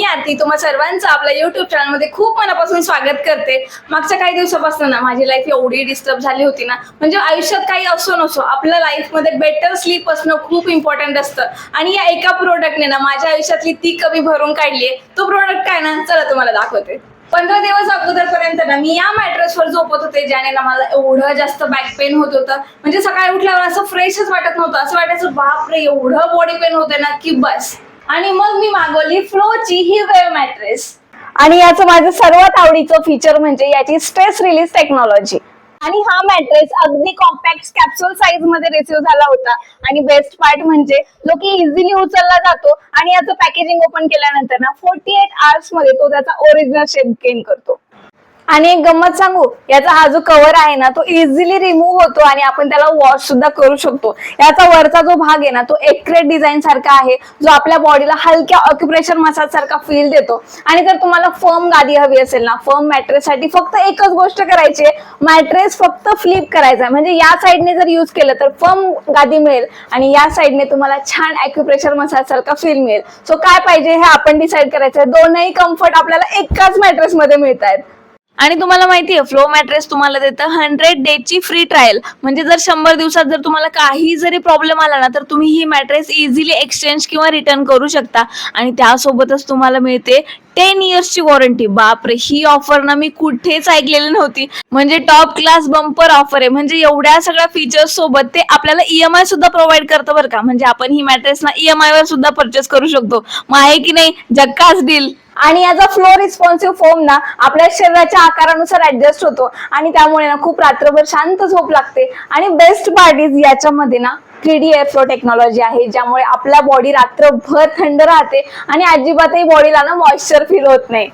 मी आरती तुम्हा सर्वांचं आपल्या युट्यूब चॅनलमध्ये खूप मनापासून स्वागत करते। मागच्या काही दिवसापासून ना माझी लाईफ एवढी डिस्टर्ब झाली होती ना, म्हणजे आयुष्यात काही असो नसो आपल्या लाईफमध्ये बेटर स्लीप असणं खूप इम्पॉर्टंट असतं आणि या एका प्रोडक्टने ना माझ्या आयुष्यातली ती कमी भरून काढली आहे। तो प्रोडक्ट काय ना, चला तुम्हाला दाखवते। 15 दिवस अगोदरपर्यंत ना मी या मॅट्रेसवर झोपत होते, ज्याने ना मला एवढं जास्त बॅक पेन होत होतं, म्हणजे सकाळी उठल्यावर असं फ्रेशच वाटत नव्हतं, असं वाटायचं बापरे एवढं बॉडी पेन होते ना की बस। आणि मग मी मागवली फ्लोची ही वेव मॅट्रेस, आणि याचं माझं सर्वात आवडीचं फीचर म्हणजे याची स्ट्रेस रिलीज टेक्नॉलॉजी। आणि हा मॅट्रेस अगदी कॉम्पॅक्ट कॅप्सूल साईज मध्ये रिसीव्ह झाला होता, आणि बेस्ट पार्ट म्हणजे जो की इझिली उचलला जातो, आणि याचं पॅकेजिंग ओपन केल्यानंतर ना 48 आवर्स मध्ये तो त्याचा ओरिजिनल शेप गेन करतो। आणि एक गंमत सांगू, याचा हा जो कव्हर आहे ना तो इझिली रिमूव्ह होतो आणि आपण त्याला वॉश सुद्धा करू शकतो। याचा वरचा जो भाग आहे ना तो एक्रेट डिझाईन सारखा आहे, जो आपल्या बॉडीला हलक्या ऑक्युप्रेशर मसाज सारखा फील देतो। आणि जर तुम्हाला फर्म गादी हवी असेल ना, फर्म मॅट्रेस साठी फक्त एकच गोष्ट करायची आहे, मॅट्रेस फक्त फ्लिप करायचा, म्हणजे या साइडने जर यूज केलं तर फर्म गादी मिळेल आणि या साइडने तुम्हाला छान ऑक्युप्रेशर मसाज सारखा फील मिळेल। सो काय पाहिजे हे आपण डिसाइड करायचं, दोनही कम्फर्ट आपल्याला एकाच मॅट्रेस मध्ये मिळतात। आणि तुम्हाला माहितीये फ्लो मॅट्रेस तुम्हाला देतं 100 डेजची फ्री ट्रायल, म्हणजे जर 100 दिवसात जर तुम्हाला काही जरी प्रॉब्लेम आला ना तर तुम्ही ही मॅट्रेस इझिली एक्सचेंज किंवा रिटर्न करू शकता। आणि त्यासोबतच तुम्हाला मिळते 10 इयर्सची वॉरंटी। बापरे, ही ऑफर ना मी कुठेच ऐकलेली नव्हती, म्हणजे टॉप क्लास बंपर ऑफर आहे। म्हणजे एवढ्या सगळ्या फीचर्स सोबत ते आपल्याला EMI सुद्धा प्रोव्हाइड करतं बरं का, म्हणजे आपण ही मॅट्रेस ना EMI वर सुद्धा परचेस करू शकतो। मग आहे की नाही झक्कास डील। आणि याचा फ्लो रिस्पॉन्सिव्ह फोम ना आपल्या शरीराच्या आकारानुसार ऍडजस्ट होतो, आणि त्यामुळे ना खूप रात्रभर शांत झोप लागते। आणि बेस्ट पार्ट इज याच्यामध्ये ना 3D एअर फ्लो टेक्नॉलॉजी आहे, ज्यामुळे आपला बॉडी रात्रभर थंड राहते आणि अजिबातही बॉडीला ना मॉइश्चर फील होत नाही।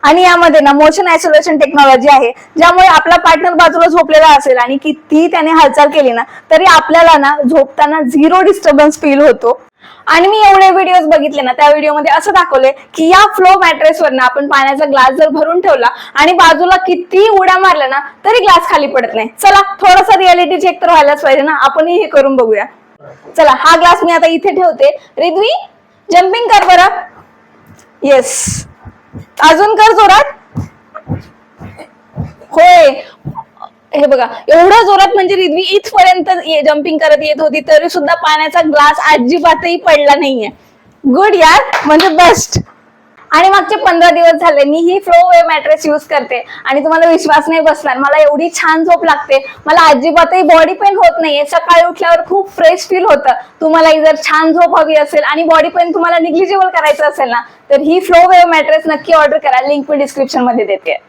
आणि यामध्ये ना मोशन आयसोलेशन टेक्नॉलॉजी आहे, ज्यामुळे आपला पार्टनर बाजूला झोपलेला असेल आणि किती त्याने हालचाल केली ना तरी आपल्याला ना झोपताना 0 डिस्टर्बन्स फील होतो। आणि मी एवढे व्हिडिओज बघितले ना, त्या व्हिडिओमध्ये असं दाखवलंय की या फ्लो मॅट्रेसवर ना आपण पाण्याचा ग्लास जर भरून ठेवला आणि बाजूला किती उड्या मारल्या ना तरी ग्लास खाली पडत नाही। चला थोडासा रिअलिटी चेक तर व्हायलाच पाहिजे ना, आपणही हे करून बघूया। चला हा ग्लास मी आता इथे ठेवते। रिद्वी जम्पिंग कर बरं, येस अजून कर जोरात, होय। हे बघा एवढं जोरात, म्हणजे रिद्वी इथपर्यंत जम्पिंग करत येत होती तरी सुद्धा पाण्याचा ग्लास अजिबातही पडला नाहीये। गुड यार, म्हणजे बेस्ट। आणि मागचे 15 दिवस झाले मी ही फ्लो वेव मॅट्रेस यूज करते, आणि तुम्हाला विश्वास नाही बसणार, मला एवढी छान झोप लागते, मला अजिबातही बॉडी पेन होत नाहीये, सकाळी उठल्यावर खूप फ्रेश फील होतं। तुम्हाला जर छान झोप हवी असेल आणि बॉडी पेन तुम्हाला निग्लिजिबल करायचं असेल ना तर ही फ्लो वेव मॅट्रेस नक्की ऑर्डर करा, लिंक मी डिस्क्रिप्शन मध्ये देते।